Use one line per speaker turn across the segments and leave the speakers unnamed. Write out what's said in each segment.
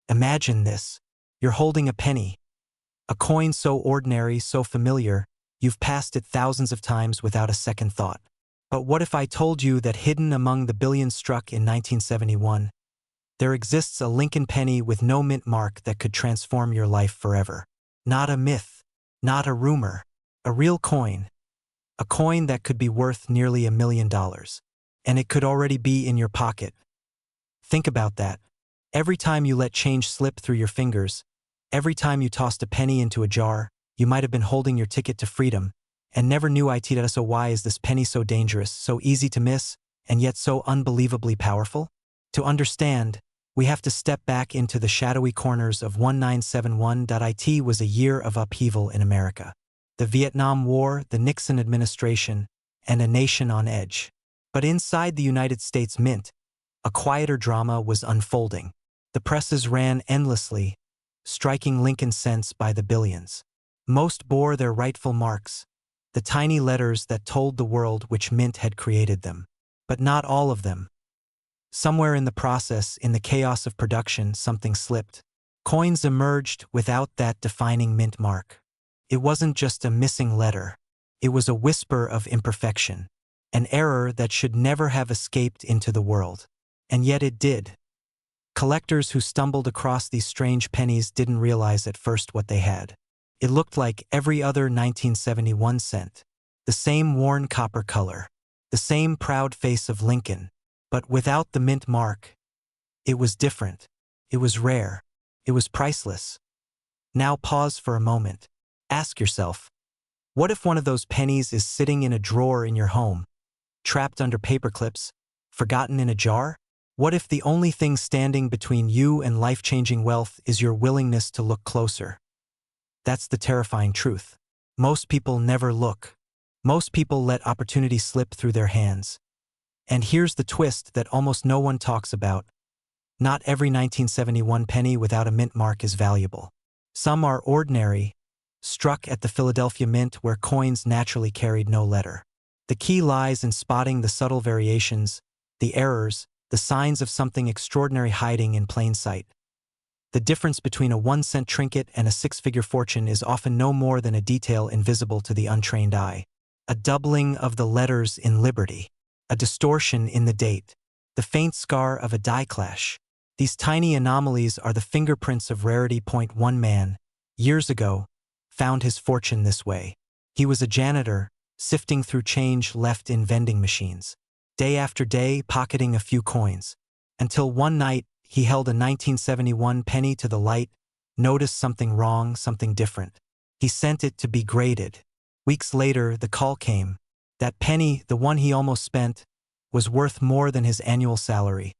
Imagine this. You're holding a penny, a coin so ordinary, so familiar, you've passed it thousands of times without a second thought. But what if I told you that hidden among the billions struck in 1971, there exists a Lincoln penny with no mint mark that could transform your life forever? Not a myth, not a rumor, a real coin. A coin that could be worth nearly $1 million. And it could already be in your pocket. Think about that. Every time you let change slip through your fingers, every time you tossed a penny into a jar, you might have been holding your ticket to freedom, and never knew it. So why is this penny so dangerous, so easy to miss, and yet so unbelievably powerful? To understand, we have to step back into the shadowy corners of 1971. It was a year of upheaval in America. The Vietnam War, the Nixon administration, and a nation on edge. But inside the United States Mint, a quieter drama was unfolding. The presses ran endlessly, striking Lincoln cents by the billions. Most bore their rightful marks, the tiny letters that told the world which mint had created them. But not all of them. Somewhere in the process, in the chaos of production, something slipped. Coins emerged without that defining mint mark. It wasn't just a missing letter. It was a whisper of imperfection, an error that should never have escaped into the world. And yet it did. Collectors who stumbled across these strange pennies didn't realize at first what they had. It looked like every other 1971 cent. The same worn copper color. The same proud face of Lincoln. But without the mint mark. It was different. It was rare. It was priceless. Now pause for a moment. Ask yourself, what if one of those pennies is sitting in a drawer in your home, trapped under paper clips, forgotten in a jar? What if the only thing standing between you and life-changing wealth is your willingness to look closer? That's the terrifying truth. Most people never look. Most people let opportunity slip through their hands. And here's the twist that almost no one talks about. Not every 1971 penny without a mint mark is valuable. Some are ordinary, struck at the Philadelphia Mint where coins naturally carried no letter. The key lies in spotting the subtle variations, the errors, the signs of something extraordinary hiding in plain sight. The difference between a 1-cent trinket and a 6-figure fortune is often no more than a detail invisible to the untrained eye. A doubling of the letters in Liberty. A distortion in the date. The faint scar of a die clash. These tiny anomalies are the fingerprints of rarity. One man, years ago, found his fortune this way. He was a janitor, sifting through change left in vending machines. Day after day, pocketing a few coins. Until one night, he held a 1971 penny to the light, noticed something wrong, something different. He sent it to be graded. Weeks later, the call came. That penny, the one he almost spent, was worth more than his annual salary,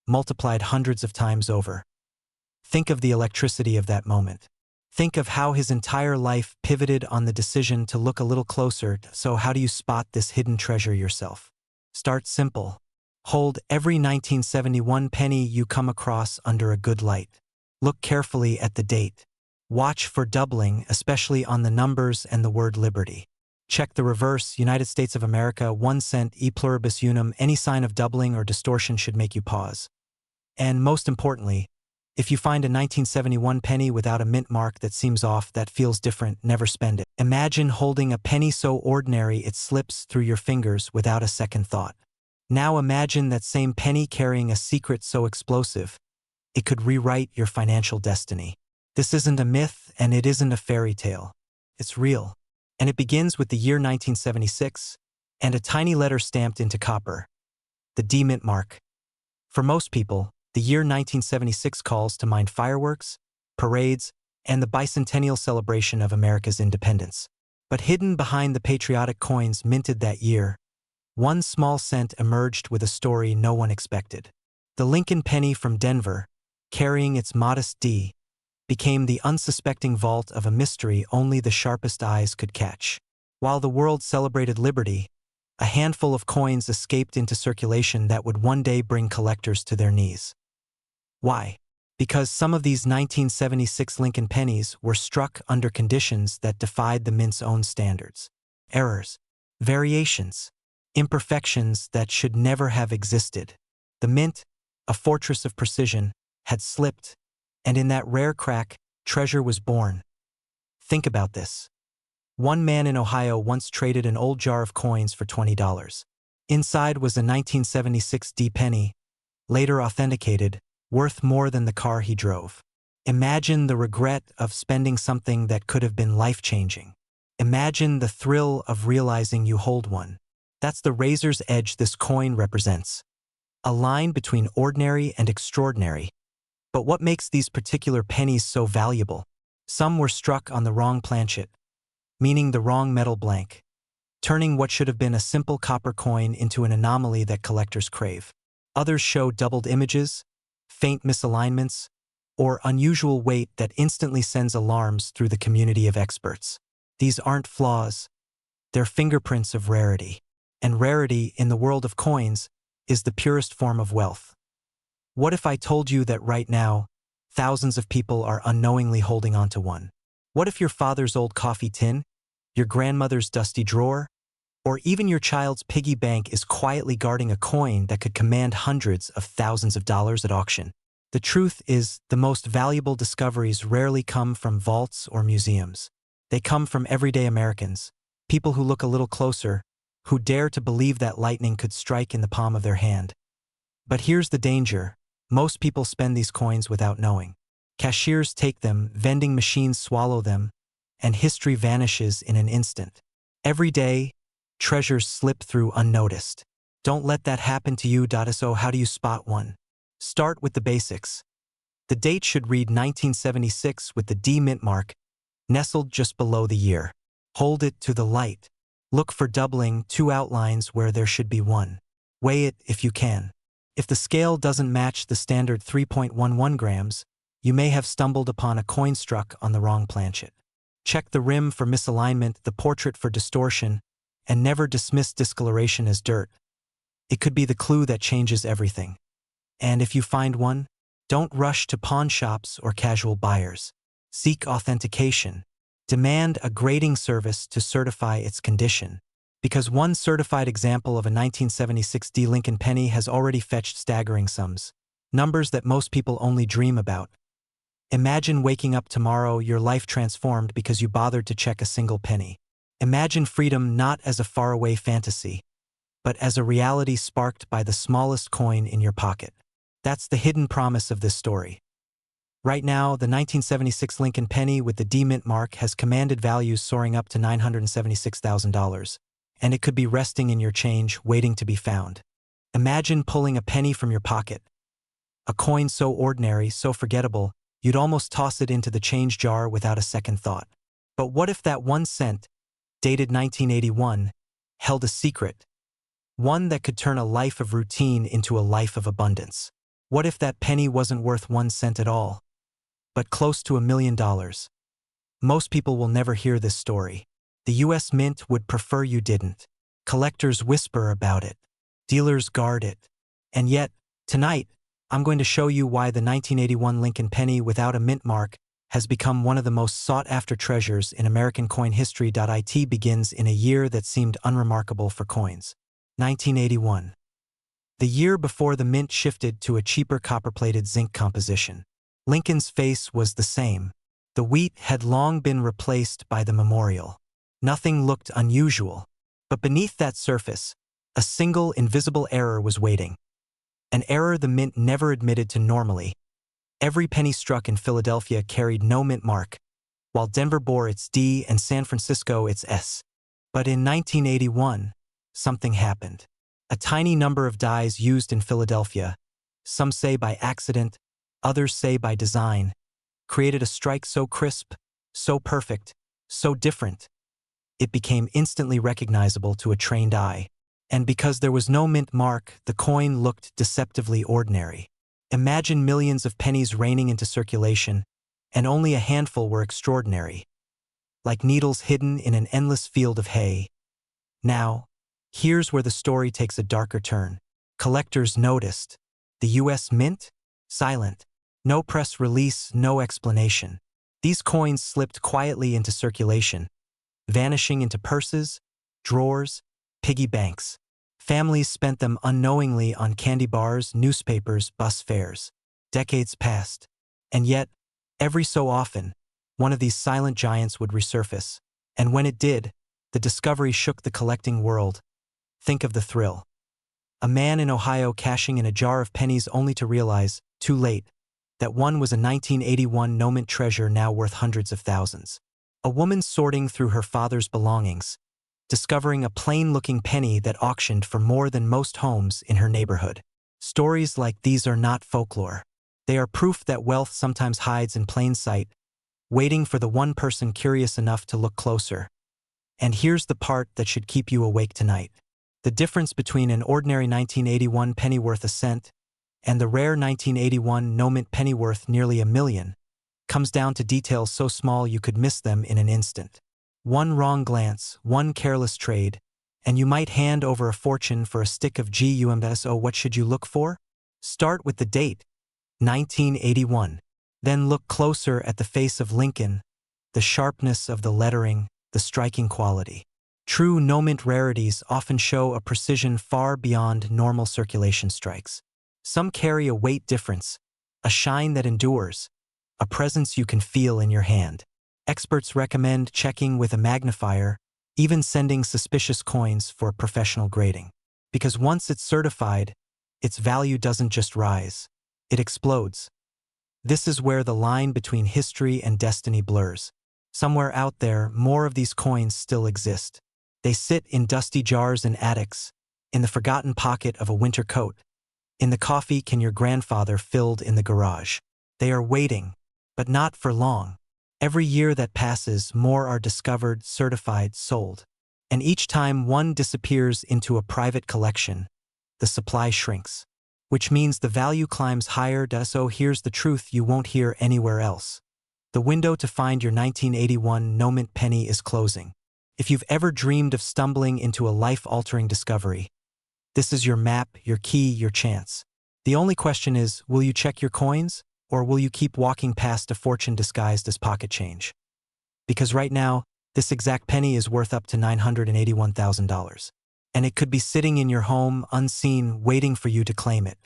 multiplied hundreds of times over. Think of the electricity of that moment. Think of how his entire life pivoted on the decision to look a little closer. So how do you spot this hidden treasure yourself? Start simple. Hold every 1971 penny you come across under a good light. Look carefully at the date. Watch for doubling, especially on the numbers and the word liberty. Check the reverse, United States of America, 1 cent, e pluribus unum. Any sign of doubling or distortion should make you pause. And most importantly, if you find a 1971 penny without a mint mark that seems off, that feels different, never spend it. Imagine holding a penny so ordinary it slips through your fingers without a second thought. Now imagine that same penny carrying a secret so explosive, it could rewrite your financial destiny. This isn't a myth and it isn't a fairy tale. It's real. And it begins with the year 1976 and a tiny letter stamped into copper. The D mint mark. For most people, the year 1976 calls to mind fireworks, parades, and the bicentennial celebration of America's independence. But hidden behind the patriotic coins minted that year, one small cent emerged with a story no one expected. The Lincoln penny from Denver, carrying its modest D, became the unsuspecting vault of a mystery only the sharpest eyes could catch. While the world celebrated liberty, a handful of coins escaped into circulation that would one day bring collectors to their knees. Why? Because some of these 1976 Lincoln pennies were struck under conditions that defied the mint's own standards. Errors, variations, imperfections that should never have existed. The mint, a fortress of precision, had slipped, And in that rare crack, treasure was born. Think about this. One man in Ohio once traded an old jar of coins for $20. Inside was a 1976 D penny, later authenticated, worth more than the car he drove. Imagine the regret of spending something that could have been life-changing. Imagine the thrill of realizing you hold one. That's the razor's edge this coin represents. A line between ordinary and extraordinary. But what makes these particular pennies so valuable? Some were struck on the wrong planchet, meaning the wrong metal blank, turning what should have been a simple copper coin into an anomaly that collectors crave. Others show doubled images, faint misalignments, or unusual weight that instantly sends alarms through the community of experts. These aren't flaws, they're fingerprints of rarity. And rarity, in the world of coins, is the purest form of wealth. What if I told you that right now, thousands of people are unknowingly holding onto one? What if your father's old coffee tin, your grandmother's dusty drawer, or even your child's piggy bank is quietly guarding a coin that could command hundreds of thousands of dollars at auction? The truth is, the most valuable discoveries rarely come from vaults or museums. They come from everyday Americans, people who look a little closer, who dare to believe that lightning could strike in the palm of their hand. But here's the danger. Most people spend these coins without knowing. Cashiers take them, vending machines swallow them, and history vanishes in an instant. Every day, treasures slip through unnoticed. Don't let that happen to you. So how do you spot one? Start with the basics. The date should read 1976 with the D mint mark, nestled just below the year. Hold it to the light. Look for doubling, 2 outlines where there should be 1. Weigh it if you can. If the scale doesn't match the standard 3.11 grams, you may have stumbled upon a coin struck on the wrong planchet. Check the rim for misalignment, the portrait for distortion, and never dismiss discoloration as dirt. It could be the clue that changes everything. And if you find one, don't rush to pawn shops or casual buyers. Seek authentication. Demand a grading service to certify its condition. Because one certified example of a 1976 D Lincoln penny has already fetched staggering sums. Numbers that most people only dream about. Imagine waking up tomorrow, your life transformed because you bothered to check a single penny. Imagine freedom not as a faraway fantasy, but as a reality sparked by the smallest coin in your pocket. That's the hidden promise of this story. Right now, the 1976 Lincoln penny with the D mint mark has commanded values soaring up to $976,000, and it could be resting in your change, waiting to be found. Imagine pulling a penny from your pocket. A coin so ordinary, so forgettable, you'd almost toss it into the change jar without a second thought. But what if that 1 cent, dated 1981, held a secret? One that could turn a life of routine into a life of abundance. What if that penny wasn't worth 1 cent at all, but close to $1 million? Most people will never hear this story. The US Mint would prefer you didn't. Collectors whisper about it. Dealers guard it. And yet, tonight, I'm going to show you why the 1981 Lincoln penny without a mint mark has become one of the most sought-after treasures in American coin history. It begins in a year that seemed unremarkable for coins. 1981. The year before the mint shifted to a cheaper copper-plated zinc composition. Lincoln's face was the same. The wheat had long been replaced by the memorial. Nothing looked unusual. But beneath that surface, a single invisible error was waiting. An error the mint never admitted to normally. Every penny struck in Philadelphia carried no mint mark, while Denver bore its D and San Francisco its S. But in 1981, something happened. A tiny number of dies used in Philadelphia, some say by accident, others say by design, created a strike so crisp, so perfect, so different. It became instantly recognizable to a trained eye. And because there was no mint mark, the coin looked deceptively ordinary. Imagine millions of pennies raining into circulation, and only a handful were extraordinary, like needles hidden in an endless field of hay. Now, here's where the story takes a darker turn. Collectors noticed. The US Mint? Silent. No press release, no explanation. These coins slipped quietly into circulation, vanishing into purses, drawers, piggy banks. Families spent them unknowingly on candy bars, newspapers, bus fares. Decades passed. And yet, every so often, one of these silent giants would resurface. And when it did, the discovery shook the collecting world. Think of the thrill. A man in Ohio cashing in a jar of pennies only to realize, too late, that one was a 1981 no-mint treasure now worth hundreds of thousands. A woman sorting through her father's belongings, discovering a plain-looking penny that auctioned for more than most homes in her neighborhood. Stories like these are not folklore. They are proof that wealth sometimes hides in plain sight, waiting for the one person curious enough to look closer. And here's the part that should keep you awake tonight. The difference between an ordinary 1981 penny worth a cent and the rare 1981 no-mint penny worth nearly $1 million comes down to details so small you could miss them in an instant. One wrong glance, one careless trade, and you might hand over a fortune for a stick of gums. Oh, what should you look for? Start with the date, 1981. Then look closer at the face of Lincoln, the sharpness of the lettering, the striking quality. True no-mint rarities often show a precision far beyond normal circulation strikes. Some carry a weight difference, a shine that endures, a presence you can feel in your hand. Experts recommend checking with a magnifier, even sending suspicious coins for professional grading. Because once it's certified, its value doesn't just rise, it explodes. This is where the line between history and destiny blurs. Somewhere out there, more of these coins still exist. They sit in dusty jars in attics, in the forgotten pocket of a winter coat, in the coffee can your grandfather filled in the garage. They are waiting, but not for long. Every year that passes, more are discovered, certified, sold. And each time one disappears into a private collection, the supply shrinks, which means the value climbs higher. So here's the truth you won't hear anywhere else. The window to find your 1981 no-mint penny is closing. If you've ever dreamed of stumbling into a life-altering discovery, this is your map, your key, your chance. The only question is, will you check your coins, or will you keep walking past a fortune disguised as pocket change? Because right now, this exact penny is worth up to $981,000. And it could be sitting in your home, unseen, waiting for you to claim it.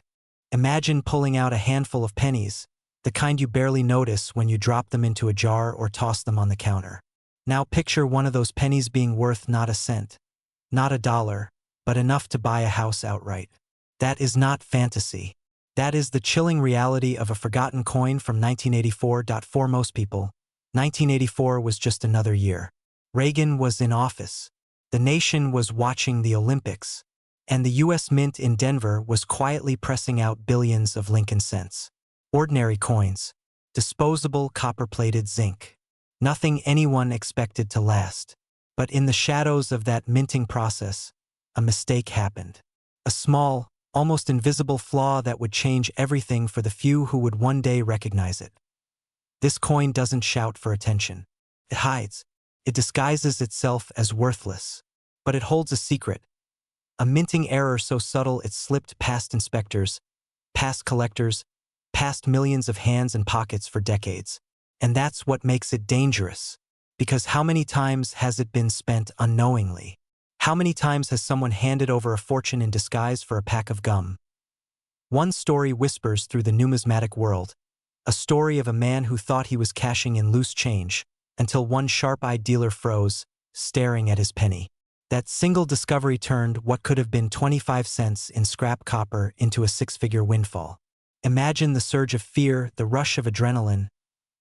Imagine pulling out a handful of pennies, the kind you barely notice when you drop them into a jar or toss them on the counter. Now picture one of those pennies being worth not a cent, not $1, but enough to buy a house outright. That is not fantasy. That is the chilling reality of a forgotten coin from 1984. For most people, 1984 was just another year. Reagan was in office. The nation was watching the Olympics. And the U.S. Mint in Denver was quietly pressing out billions of Lincoln cents. Ordinary coins. Disposable copper-plated zinc. Nothing anyone expected to last. But in the shadows of that minting process, a mistake happened. A small, almost invisible flaw that would change everything for the few who would one day recognize it. This coin doesn't shout for attention. It hides. It disguises itself as worthless. But it holds a secret. A minting error so subtle it slipped past inspectors, past collectors, past millions of hands and pockets for decades. And that's what makes it dangerous. Because how many times has it been spent unknowingly? How many times has someone handed over a fortune in disguise for a pack of gum? One story whispers through the numismatic world, a story of a man who thought he was cashing in loose change, until one sharp-eyed dealer froze, staring at his penny. That single discovery turned what could have been 25 cents in scrap copper into a six-figure windfall. Imagine the surge of fear, the rush of adrenaline,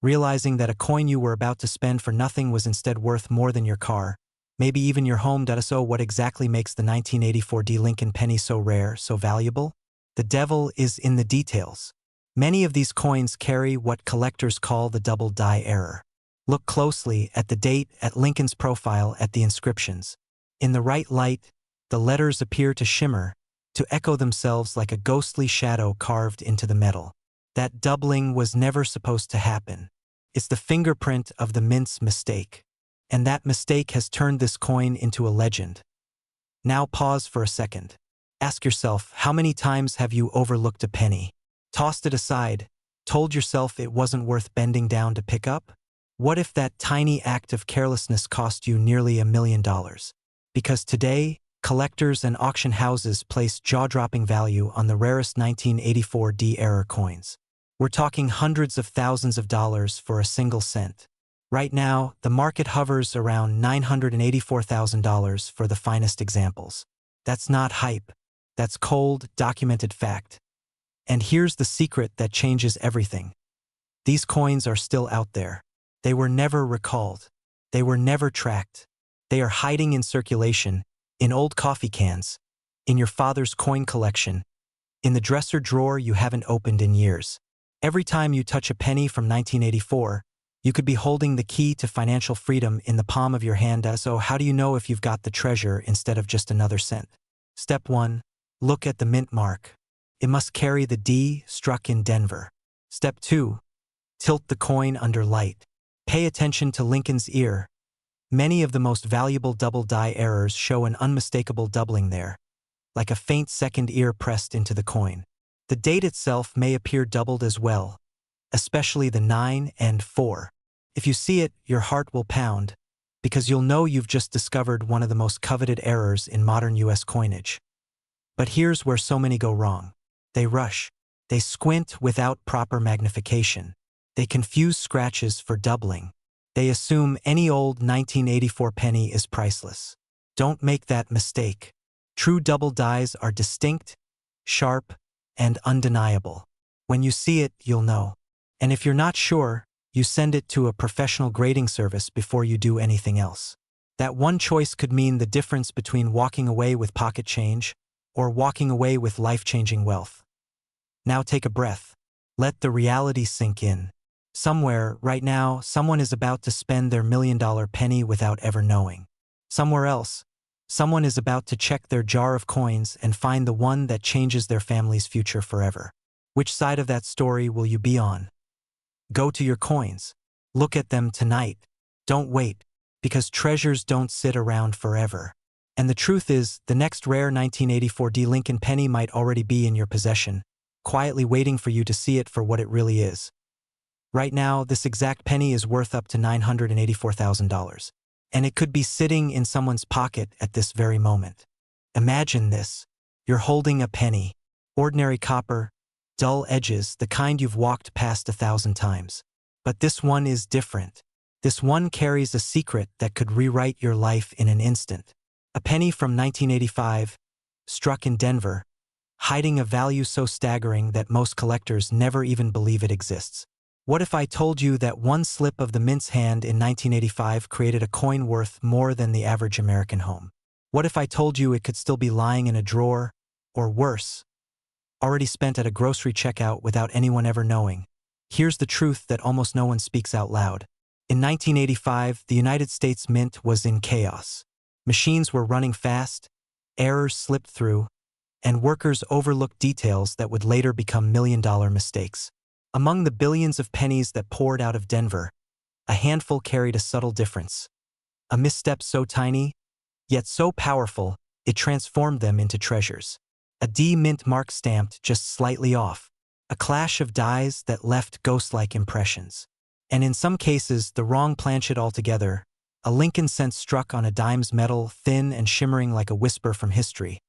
realizing that a coin you were about to spend for nothing was instead worth more than your car, maybe even your home. So what exactly makes the 1984 Lincoln penny so rare, so valuable? The devil is in the details. Many of these coins carry what collectors call the double die error. Look closely at the date, at Lincoln's profile, at the inscriptions. In the right light, the letters appear to shimmer, to echo themselves like a ghostly shadow carved into the metal. That doubling was never supposed to happen. It's the fingerprint of the mint's mistake. And that mistake has turned this coin into a legend. Now pause for a second. Ask yourself, how many times have you overlooked a penny? Tossed it aside, told yourself it wasn't worth bending down to pick up? What if that tiny act of carelessness cost you nearly $1 million? Because today, collectors and auction houses place jaw-dropping value on the rarest 1984 D-era coins. We're talking hundreds of thousands of dollars for a single cent. Right now, the market hovers around $984,000 for the finest examples. That's not hype. That's cold, documented fact. And here's the secret that changes everything. These coins are still out there. They were never recalled. They were never tracked. They are hiding in circulation, in old coffee cans, in your father's coin collection, in the dresser drawer you haven't opened in years. Every time you touch a penny from 1984, you could be holding the key to financial freedom in the palm of your hand. So how do you know if you've got the treasure instead of just another cent? Step 1. Look at the mint mark. It must carry the D struck in Denver. Step 2. Tilt the coin under light. Pay attention to Lincoln's ear. Many of the most valuable double die errors show an unmistakable doubling there, like a faint second ear pressed into the coin. The date itself may appear doubled as well, especially the 9 and 4. If you see it, your heart will pound, because you'll know you've just discovered one of the most coveted errors in modern US coinage. But here's where so many go wrong. They rush. They squint without proper magnification. They confuse scratches for doubling. They assume any old 1984 penny is priceless. Don't make that mistake. True double dies are distinct, sharp, and undeniable. When you see it, you'll know. And if you're not sure, you send it to a professional grading service before you do anything else. That one choice could mean the difference between walking away with pocket change or walking away with life-changing wealth. Now take a breath. Let the reality sink in. Somewhere, right now, someone is about to spend their million-dollar penny without ever knowing. Somewhere else, someone is about to check their jar of coins and find the one that changes their family's future forever. Which side of that story will you be on? Go to your coins. Look at them tonight. Don't wait, because treasures don't sit around forever. And the truth is, the next rare 1984 D Lincoln penny might already be in your possession, quietly waiting for you to see it for what it really is. Right now, this exact penny is worth up to $984,000, and it could be sitting in someone's pocket at this very moment. Imagine this. You're holding a penny. Ordinary copper, dull edges, the kind you've walked past 1,000 times. But this one is different. This one carries a secret that could rewrite your life in an instant. A penny from 1985, struck in Denver, hiding a value so staggering that most collectors never even believe it exists. What if I told you that one slip of the mint's hand in 1985 created a coin worth more than the average American home? What if I told you it could still be lying in a drawer, or worse, already spent at a grocery checkout without anyone ever knowing? Here's the truth that almost no one speaks out loud. In 1985, the United States Mint was in chaos. Machines were running fast, errors slipped through, and workers overlooked details that would later become million-dollar mistakes. Among the billions of pennies that poured out of Denver, a handful carried a subtle difference. A misstep so tiny, yet so powerful, it transformed them into treasures. A D mint mark stamped just slightly off. A clash of dies that left ghost-like impressions. And in some cases, the wrong planchet altogether, a Lincoln cent struck on a dime's metal, thin and shimmering like a whisper from history.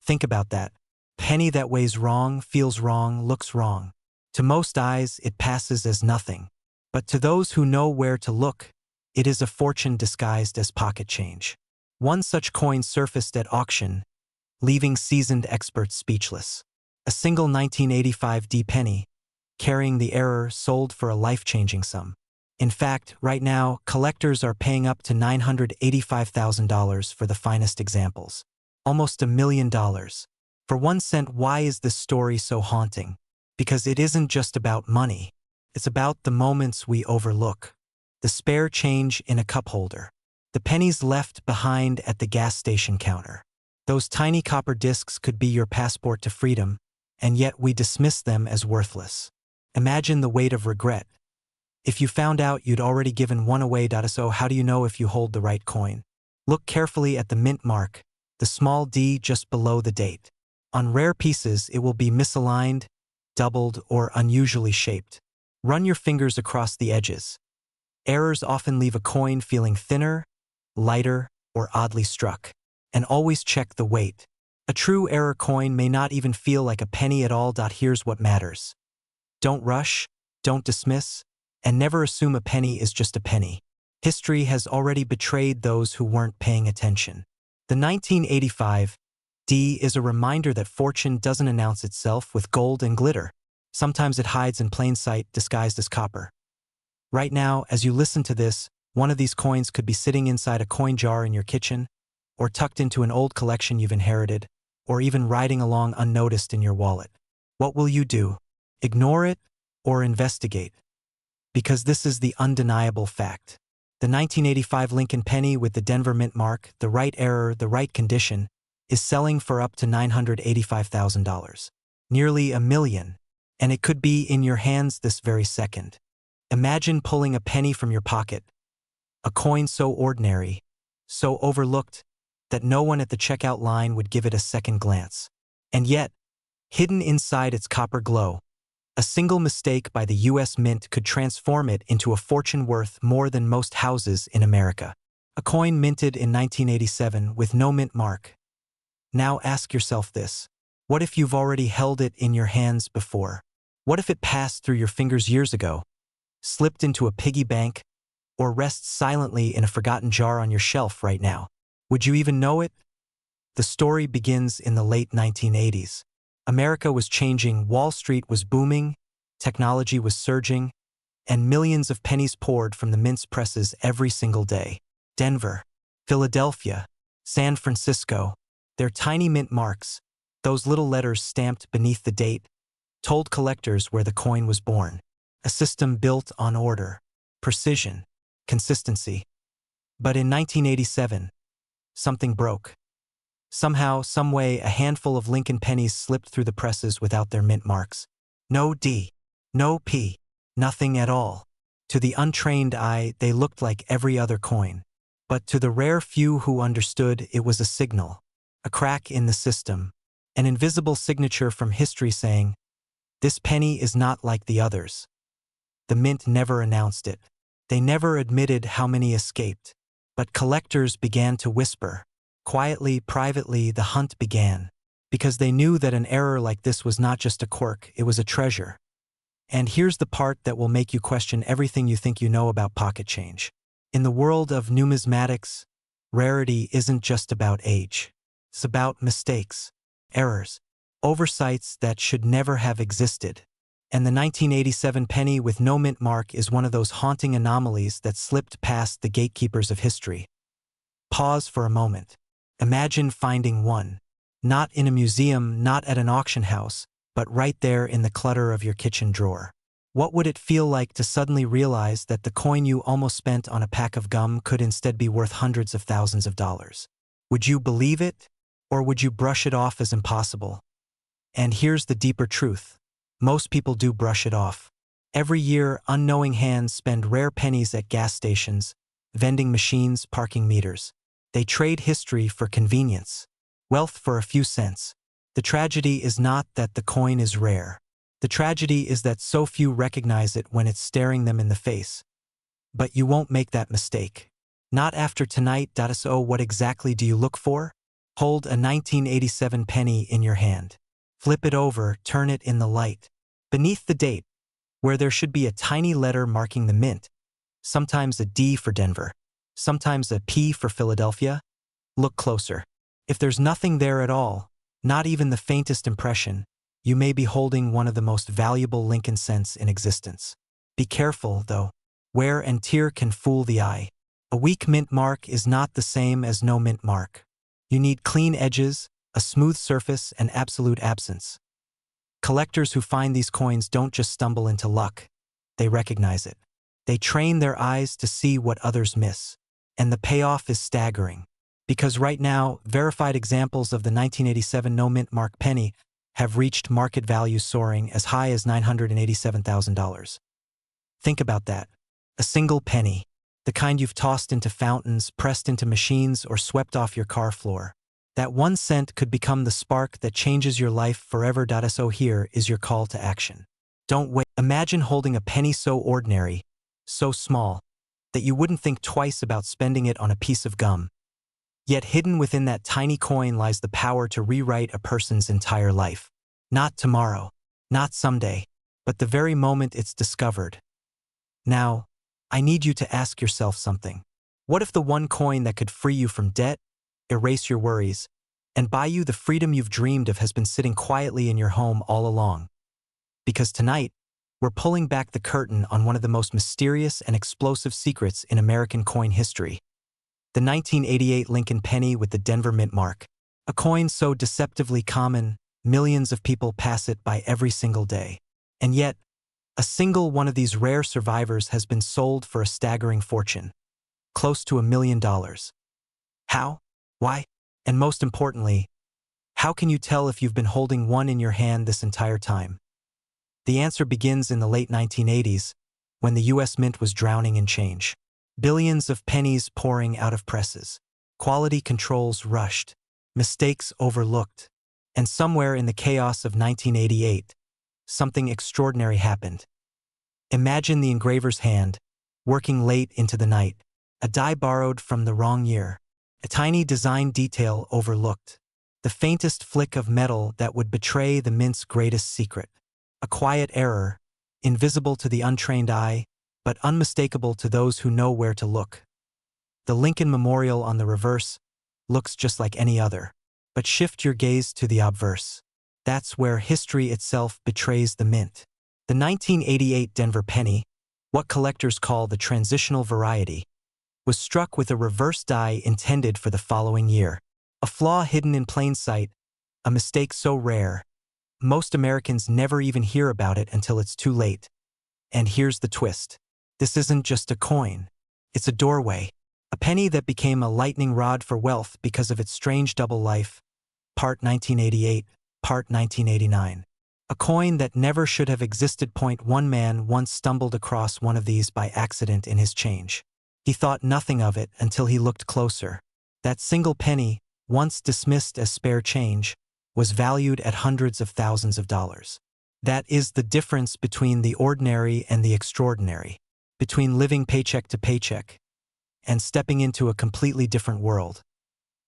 Think about that. Penny that weighs wrong, feels wrong, looks wrong. To most eyes, it passes as nothing. But to those who know where to look, it is a fortune disguised as pocket change. One such coin surfaced at auction, leaving seasoned experts speechless. A single 1985 D penny, carrying the error, sold for a life-changing sum. In fact, right now, collectors are paying up to $985,000 for the finest examples. Almost $1 million. For 1 cent, why is this story so haunting? Because it isn't just about money. It's about the moments we overlook. The spare change in a cup holder. The pennies left behind at the gas station counter. Those tiny copper discs could be your passport to freedom, and yet we dismiss them as worthless. Imagine the weight of regret. If you found out you'd already given one away. So how do you know if you hold the right coin? Look carefully at the mint mark, the small d just below the date. On rare pieces, it will be misaligned, doubled, or unusually shaped. Run your fingers across the edges. Errors often leave a coin feeling thinner, lighter, or oddly struck. And always check the weight. A true error coin may not even feel like a penny at all. Here's what matters. Don't rush, don't dismiss, and never assume a penny is just a penny. History has already betrayed those who weren't paying attention. The 1985 D is a reminder that fortune doesn't announce itself with gold and glitter. Sometimes it hides in plain sight, disguised as copper. Right now, as you listen to this, one of these coins could be sitting inside a coin jar in your kitchen, or tucked into an old collection you've inherited, or even riding along unnoticed in your wallet. What will you do? Ignore it or investigate? Because this is the undeniable fact. The 1985 Lincoln penny with the Denver mint mark, the right error, the right condition, is selling for up to $985,000. Nearly $1 million. And it could be in your hands this very second. Imagine pulling a penny from your pocket, a coin so ordinary, so overlooked, that no one at the checkout line would give it a second glance. And yet, hidden inside its copper glow, a single mistake by the U.S. Mint could transform it into a fortune worth more than most houses in America. A coin minted in 1987 with no mint mark. Now ask yourself this. What if you've already held it in your hands before? What if it passed through your fingers years ago, slipped into a piggy bank, or rests silently in a forgotten jar on your shelf right now? Would you even know it? The story begins in the late 1980s. America was changing, Wall Street was booming, technology was surging, and millions of pennies poured from the mint's presses every single day. Denver, Philadelphia, San Francisco, their tiny mint marks, those little letters stamped beneath the date, told collectors where the coin was born. A system built on order, precision, consistency. But in 1987, something broke. Somehow, someway, a handful of Lincoln pennies slipped through the presses without their mint marks. No D, no P, nothing at all. To the untrained eye, they looked like every other coin. But to the rare few who understood, it was a signal, a crack in the system, an invisible signature from history saying, "This penny is not like the others." The mint never announced it. They never admitted how many escaped. But collectors began to whisper. Quietly, privately, the hunt began. Because they knew that an error like this was not just a quirk, it was a treasure. And here's the part that will make you question everything you think you know about pocket change. In the world of numismatics, rarity isn't just about age. It's about mistakes, errors, oversights that should never have existed. And the 1987 penny with no mint mark is one of those haunting anomalies that slipped past the gatekeepers of history. Pause for a moment. Imagine finding one. Not in a museum, not at an auction house, but right there in the clutter of your kitchen drawer. What would it feel like to suddenly realize that the coin you almost spent on a pack of gum could instead be worth hundreds of thousands of dollars? Would you believe it, or would you brush it off as impossible? And here's the deeper truth. Most people do brush it off. Every year, unknowing hands spend rare pennies at gas stations, vending machines, parking meters. They trade history for convenience, wealth for a few cents. The tragedy is not that the coin is rare. The tragedy is that so few recognize it when it's staring them in the face. But you won't make that mistake. Not after tonight. So what exactly do you look for? Hold a 1987 penny in your hand. Flip it over, turn it in the light. Beneath the date, where there should be a tiny letter marking the mint, sometimes a D for Denver, sometimes a P for Philadelphia, look closer. If there's nothing there at all, not even the faintest impression, you may be holding one of the most valuable Lincoln cents in existence. Be careful, though. Wear and tear can fool the eye. A weak mint mark is not the same as no mint mark. You need clean edges, a smooth surface, and absolute absence. Collectors who find these coins don't just stumble into luck. They recognize it. They train their eyes to see what others miss. And the payoff is staggering. Because right now, verified examples of the 1987 no mint mark penny have reached market values soaring as high as $987,000. Think about that. A single penny, the kind you've tossed into fountains, pressed into machines, or swept off your car floor. That 1 cent could become the spark that changes your life forever. So here is your call to action. Don't wait. Imagine holding a penny so ordinary, so small, that you wouldn't think twice about spending it on a piece of gum. Yet hidden within that tiny coin lies the power to rewrite a person's entire life. Not tomorrow, not someday, but the very moment it's discovered. Now, I need you to ask yourself something. What if the one coin that could free you from debt, erase your worries, and buy you the freedom you've dreamed of has been sitting quietly in your home all along? Because tonight, we're pulling back the curtain on one of the most mysterious and explosive secrets in American coin history. The 1988 Lincoln penny with the Denver mint mark. A coin so deceptively common, millions of people pass it by every single day. And yet, a single one of these rare survivors has been sold for a staggering fortune. Close to $1 million. How? Why? And most importantly, how can you tell if you've been holding one in your hand this entire time? The answer begins in the late 1980s, when the US Mint was drowning in change. Billions of pennies pouring out of presses. Quality controls rushed. Mistakes overlooked. And somewhere in the chaos of 1988, something extraordinary happened. Imagine the engraver's hand, working late into the night. A die borrowed from the wrong year. A tiny design detail overlooked. The faintest flick of metal that would betray the mint's greatest secret. A quiet error, invisible to the untrained eye, but unmistakable to those who know where to look. The Lincoln Memorial on the reverse looks just like any other. But shift your gaze to the obverse. That's where history itself betrays the mint. The 1988 Denver penny, what collectors call the transitional variety, was struck with a reverse die intended for the following year. A flaw hidden in plain sight, a mistake so rare, most Americans never even hear about it until it's too late. And here's the twist. This isn't just a coin. It's a doorway. A penny that became a lightning rod for wealth because of its strange double life, part 1988, part 1989. A coin that never should have existed. One man once stumbled across one of these by accident in his change. He thought nothing of it until he looked closer. That single penny, once dismissed as spare change, was valued at hundreds of thousands of dollars. That is the difference between the ordinary and the extraordinary, between living paycheck to paycheck and stepping into a completely different world.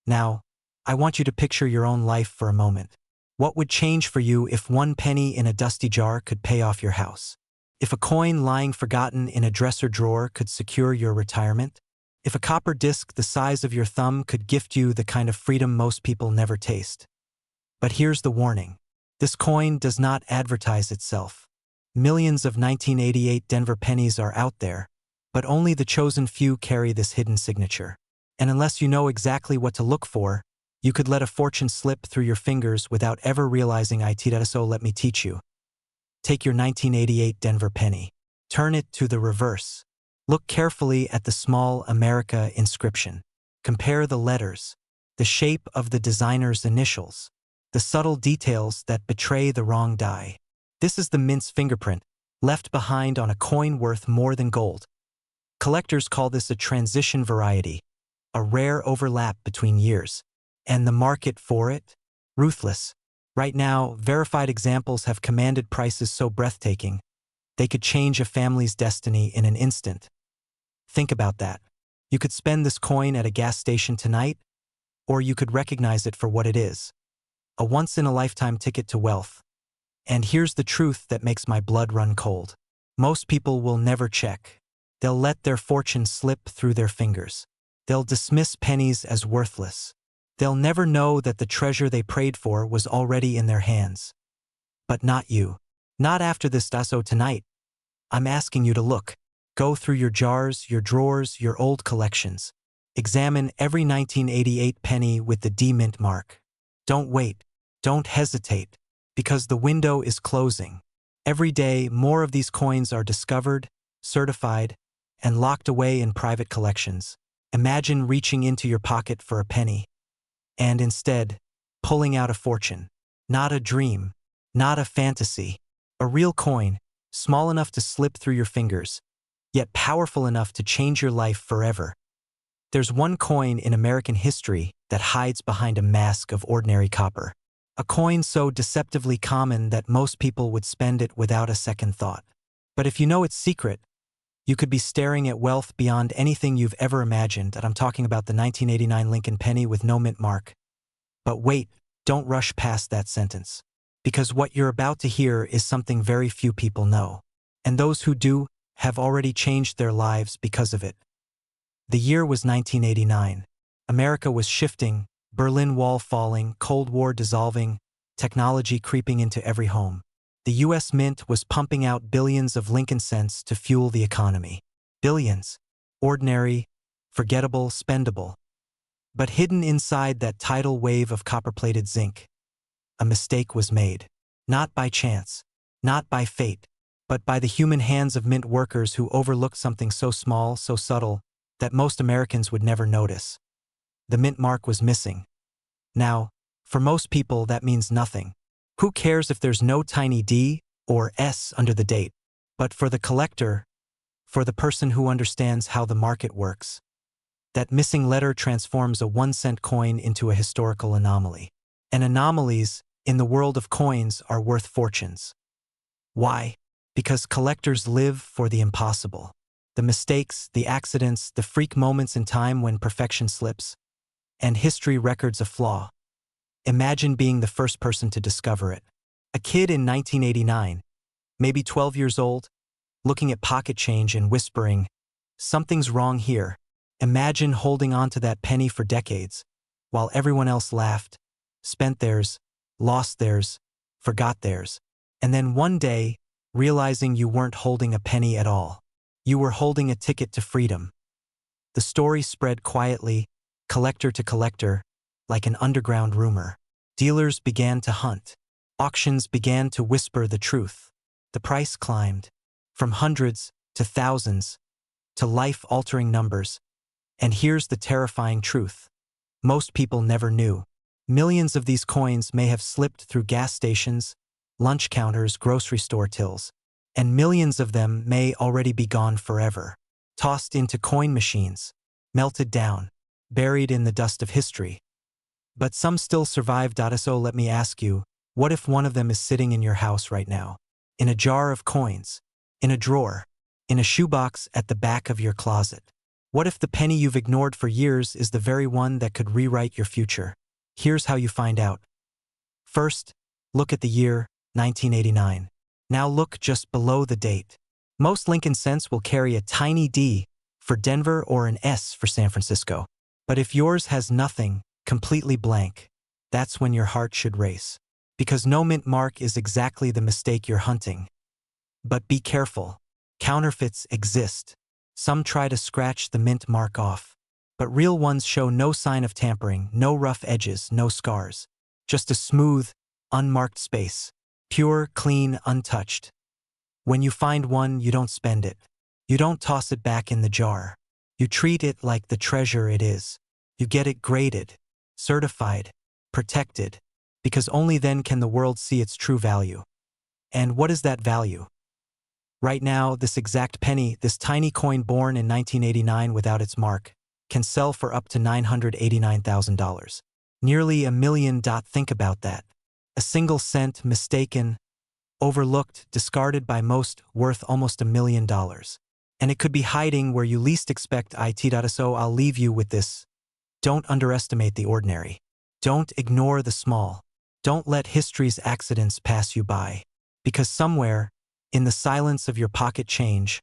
Now, I want you to picture your own life for a moment. What would change for you if one penny in a dusty jar could pay off your house? If a coin lying forgotten in a dresser drawer could secure your retirement? If a copper disc the size of your thumb could gift you the kind of freedom most people never taste? But here's the warning. This coin does not advertise itself. Millions of 1988 Denver pennies are out there, but only the chosen few carry this hidden signature. And unless you know exactly what to look for, you could let a fortune slip through your fingers without ever realizing it. So let me teach you. Take your 1988 Denver penny. Turn it to the reverse. Look carefully at the small America inscription. Compare the letters, the shape of the designer's initials, the subtle details that betray the wrong die. This is the mint's fingerprint, left behind on a coin worth more than gold. Collectors call this a transition variety, a rare overlap between years. And the market for it? Ruthless. Right now, verified examples have commanded prices so breathtaking, they could change a family's destiny in an instant. Think about that. You could spend this coin at a gas station tonight, or you could recognize it for what it is. A once-in-a-lifetime ticket to wealth. And here's the truth that makes my blood run cold. Most people will never check. They'll let their fortune slip through their fingers. They'll dismiss pennies as worthless. They'll never know that the treasure they prayed for was already in their hands. But not you. Not after this. So tonight, I'm asking you to look. Go through your jars, your drawers, your old collections. Examine every 1988 penny with the D mint mark. Don't wait. Don't hesitate. Because the window is closing. Every day, more of these coins are discovered, certified, and locked away in private collections. Imagine reaching into your pocket for a penny. And instead, pulling out a fortune. Not a dream. Not a fantasy. A real coin, small enough to slip through your fingers, yet powerful enough to change your life forever. There's one coin in American history that hides behind a mask of ordinary copper. A coin so deceptively common that most people would spend it without a second thought. But if you know its secret, you could be staring at wealth beyond anything you've ever imagined. And I'm talking about the 1989 Lincoln penny with no mint mark. But wait, don't rush past that sentence. Because what you're about to hear is something very few people know. And those who do have already changed their lives because of it. The year was 1989. America was shifting, Berlin Wall falling, Cold War dissolving, technology creeping into every home. The U.S. Mint was pumping out billions of Lincoln cents to fuel the economy. Billions. Ordinary, forgettable, spendable. But hidden inside that tidal wave of copper-plated zinc, a mistake was made. Not by chance, not by fate, but by the human hands of mint workers who overlooked something so small, so subtle, that most Americans would never notice. The mint mark was missing. Now, for most people that means nothing. Who cares if there's no tiny D or S under the date? But for the collector, for the person who understands how the market works, that missing letter transforms a 1-cent coin into a historical anomaly. And anomalies, in the world of coins, are worth fortunes. Why? Because collectors live for the impossible. The mistakes, the accidents, the freak moments in time when perfection slips, and history records a flaw. Imagine being the first person to discover it. A kid in 1989, maybe 12 years old, looking at pocket change and whispering, "Something's wrong here." Imagine holding on to that penny for decades, while everyone else laughed, spent theirs, lost theirs, forgot theirs, and then one day, realizing you weren't holding a penny at all. You were holding a ticket to freedom. The story spread quietly, collector to collector, like an underground rumor. Dealers began to hunt. Auctions began to whisper the truth. The price climbed, from hundreds to thousands, to life-altering numbers. And here's the terrifying truth. Most people never knew. Millions of these coins may have slipped through gas stations, lunch counters, grocery store tills, and millions of them may already be gone forever, tossed into coin machines, melted down, buried in the dust of history. But some still survive. So let me ask you, what if one of them is sitting in your house right now? In a jar of coins, in a drawer, in a shoebox at the back of your closet? What if the penny you've ignored for years is the very one that could rewrite your future? Here's how you find out. First, look at the year, 1989. Now look just below the date. Most Lincoln cents will carry a tiny D for Denver or an S for San Francisco. But if yours has nothing, completely blank, that's when your heart should race. Because no mint mark is exactly the mistake you're hunting. But be careful. Counterfeits exist. Some try to scratch the mint mark off. But real ones show no sign of tampering, no rough edges, no scars. Just a smooth, unmarked space. Pure, clean, untouched. When you find one, you don't spend it. You don't toss it back in the jar. You treat it like the treasure it is. You get it graded, certified, protected, because only then can the world see its true value. And what is that value? Right now, this exact penny, this tiny coin born in 1989 without its mark, can sell for up to $989,000. Nearly $1 million. Think about that. A single cent, mistaken, overlooked, discarded by most, worth almost $1 million. And it could be hiding where you least expect it. So I'll leave you with this. Don't underestimate the ordinary. Don't ignore the small. Don't let history's accidents pass you by. Because somewhere, in the silence of your pocket change,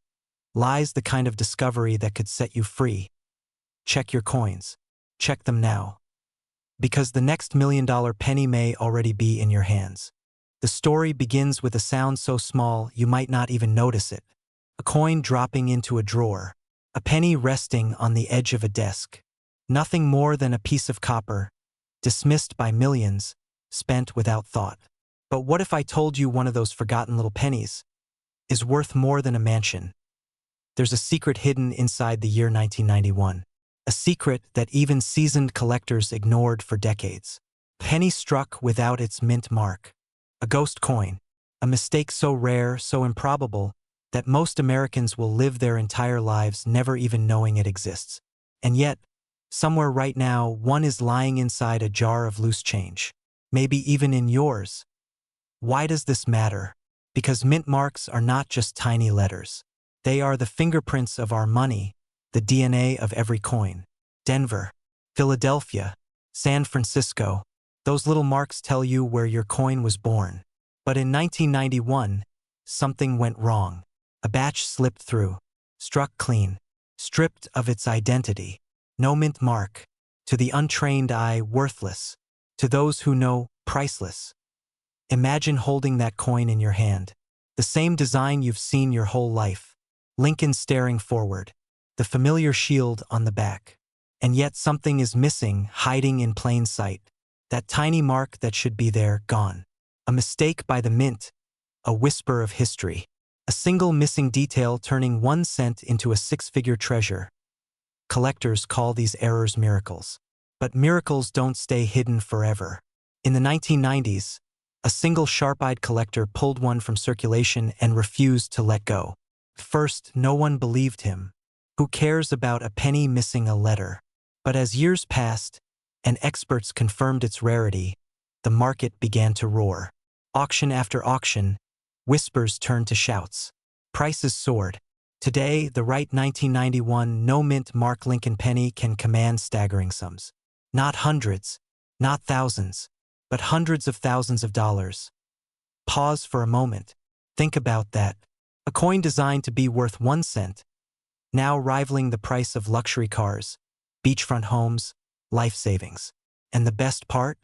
lies the kind of discovery that could set you free. Check your coins. Check them now. Because the next $1 million penny may already be in your hands. The story begins with a sound so small you might not even notice it. A coin dropping into a drawer. A penny resting on the edge of a desk. Nothing more than a piece of copper, dismissed by millions, spent without thought. But what if I told you one of those forgotten little pennies is worth more than a mansion? There's a secret hidden inside the year 1991. A secret that even seasoned collectors ignored for decades. Penny struck without its mint mark. A ghost coin. A mistake so rare, so improbable, that most Americans will live their entire lives never even knowing it exists. And yet, somewhere right now, one is lying inside a jar of loose change. Maybe even in yours. Why does this matter? Because mint marks are not just tiny letters. They are the fingerprints of our money, the DNA of every coin. Denver, Philadelphia, San Francisco. Those little marks tell you where your coin was born. But in 1991, something went wrong. A batch slipped through, struck clean, stripped of its identity. No mint mark. To the untrained eye, worthless. To those who know, priceless. Imagine holding that coin in your hand. The same design you've seen your whole life. Lincoln staring forward. The familiar shield on the back. And yet something is missing, hiding in plain sight. That tiny mark that should be there, gone. A mistake by the mint. A whisper of history. A single missing detail turning 1 cent into a 6-figure treasure. Collectors call these errors miracles. But miracles don't stay hidden forever. In the 1990s, a single sharp-eyed collector pulled one from circulation and refused to let go. First, no one believed him. Who cares about a penny missing a letter? But as years passed, and experts confirmed its rarity, the market began to roar. Auction after auction, whispers turned to shouts. Prices soared. Today, the right 1991 no-mint mark Lincoln penny can command staggering sums. Not hundreds, not thousands, but hundreds of thousands of dollars. Pause for a moment. Think about that. A coin designed to be worth 1 cent, now rivaling the price of luxury cars, beachfront homes, life savings. And the best part?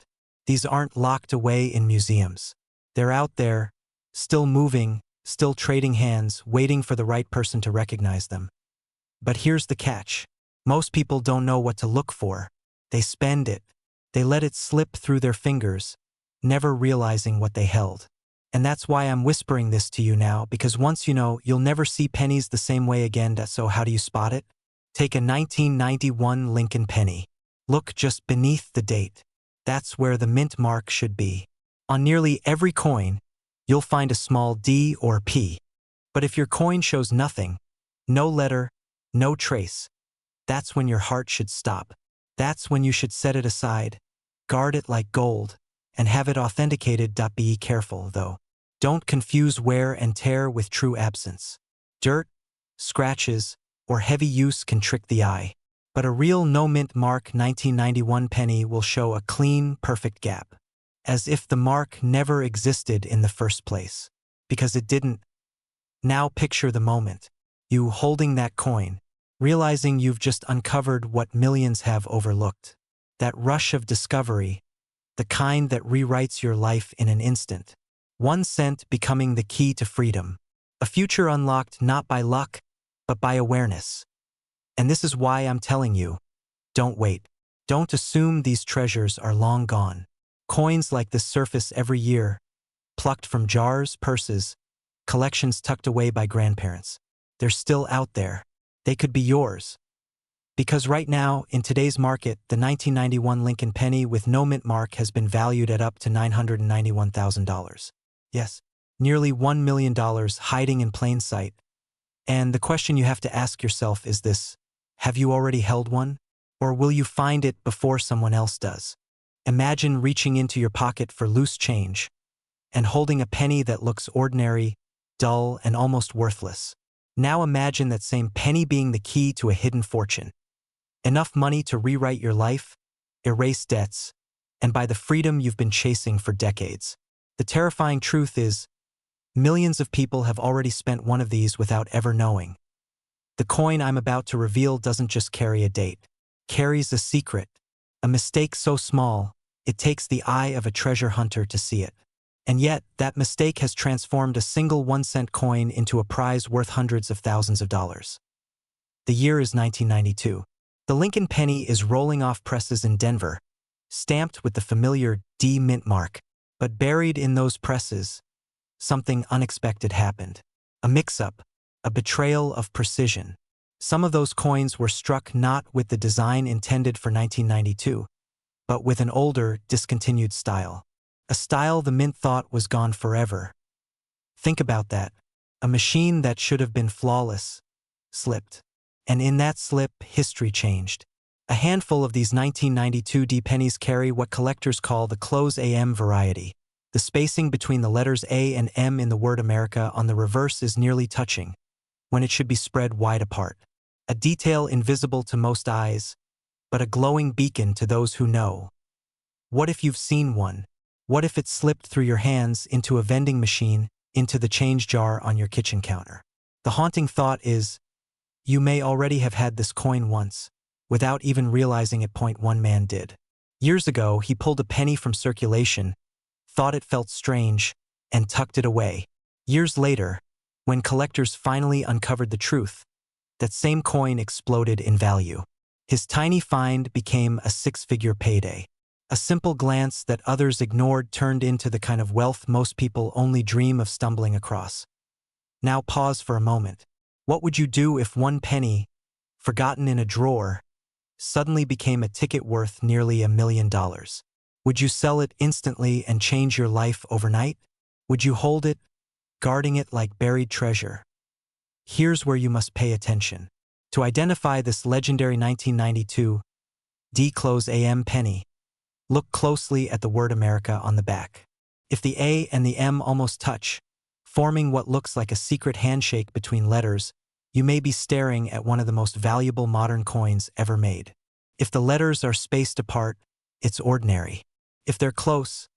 These aren't locked away in museums. They're out there, still moving, still trading hands, waiting for the right person to recognize them. But here's the catch. Most people don't know what to look for. They spend it. They let it slip through their fingers, never realizing what they held. And that's why I'm whispering this to you now, because once you know, you'll never see pennies the same way again. So how do you spot it? Take a 1991 Lincoln penny. Look just beneath the date. That's where the mint mark should be. On nearly every coin, you'll find a small D or P. But if your coin shows nothing, no letter, no trace, that's when your heart should stop. That's when you should set it aside, guard it like gold, and have it authenticated. Be careful, though. Don't confuse wear and tear with true absence. Dirt, scratches, or heavy use can trick the eye. But a real no-mint mark 1991 penny will show a clean, perfect gap. As if the mark never existed in the first place. Because it didn't. Now picture the moment. You holding that coin, realizing you've just uncovered what millions have overlooked. That rush of discovery, the kind that rewrites your life in an instant. 1 cent becoming the key to freedom. A future unlocked not by luck, but by awareness. And this is why I'm telling you, don't wait. Don't assume these treasures are long gone. Coins like this surface every year, plucked from jars, purses, collections tucked away by grandparents. They're still out there. They could be yours. Because right now, in today's market, the 1991 Lincoln penny with no mint mark has been valued at up to $991,000. Yes, nearly $1 million hiding in plain sight. And the question you have to ask yourself is this: have you already held one? Or will you find it before someone else does? Imagine reaching into your pocket for loose change and holding a penny that looks ordinary, dull, and almost worthless. Now imagine that same penny being the key to a hidden fortune. Enough money to rewrite your life, erase debts, and buy the freedom you've been chasing for decades. The terrifying truth is, millions of people have already spent one of these without ever knowing. The coin I'm about to reveal doesn't just carry a date. It carries a secret. A mistake so small, it takes the eye of a treasure hunter to see it. And yet, that mistake has transformed a single 1-cent coin into a prize worth hundreds of thousands of dollars. The year is 1992. The Lincoln penny is rolling off presses in Denver, stamped with the familiar D mint mark. But buried in those presses, something unexpected happened. A mix-up, a betrayal of precision. Some of those coins were struck not with the design intended for 1992, but with an older, discontinued style. A style the mint thought was gone forever. Think about that. A machine that should have been flawless slipped. And in that slip, history changed. A handful of these 1992 D pennies carry what collectors call the close AM variety. The spacing between the letters A and M in the word America on the reverse is nearly touching, when it should be spread wide apart. A detail invisible to most eyes, but a glowing beacon to those who know. What if you've seen one? What if it slipped through your hands into a vending machine, into the change jar on your kitchen counter? The haunting thought is, you may already have had this coin once, without even realizing it. One man did. Years ago, he pulled a penny from circulation, thought it felt strange, and tucked it away. Years later, when collectors finally uncovered the truth, that same coin exploded in value. His tiny find became a six-figure payday. A simple glance that others ignored turned into the kind of wealth most people only dream of stumbling across. Now pause for a moment. What would you do if one penny, forgotten in a drawer, suddenly became a ticket worth nearly $1 million? Would you sell it instantly and change your life overnight? Would you hold it, guarding it like buried treasure? Here's where you must pay attention. To identify this legendary 1992 D-close AM penny, look closely at the word America on the back. If the A and the M almost touch, forming what looks like a secret handshake between letters, you may be staring at one of the most valuable modern coins ever made. If the letters are spaced apart, it's ordinary. If they're close,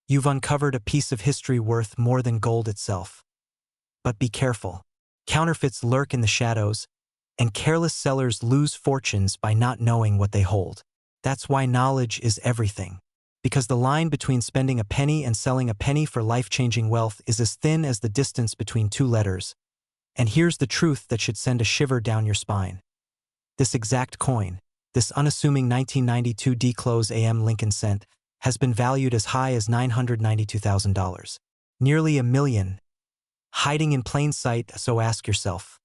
you've uncovered a piece of history worth more than gold itself. But be careful. Counterfeits lurk in the shadows, and careless sellers lose fortunes by not knowing what they hold. That's why knowledge is everything. Because the line between spending a penny and selling a penny for life-changing wealth is as thin as the distance between two letters. And here's the truth that should send a shiver down your spine. This exact coin, this unassuming 1992 D-close AM Lincoln cent, has been valued as high as $992,000. Nearly $1 million. Hiding in plain sight, so ask yourself,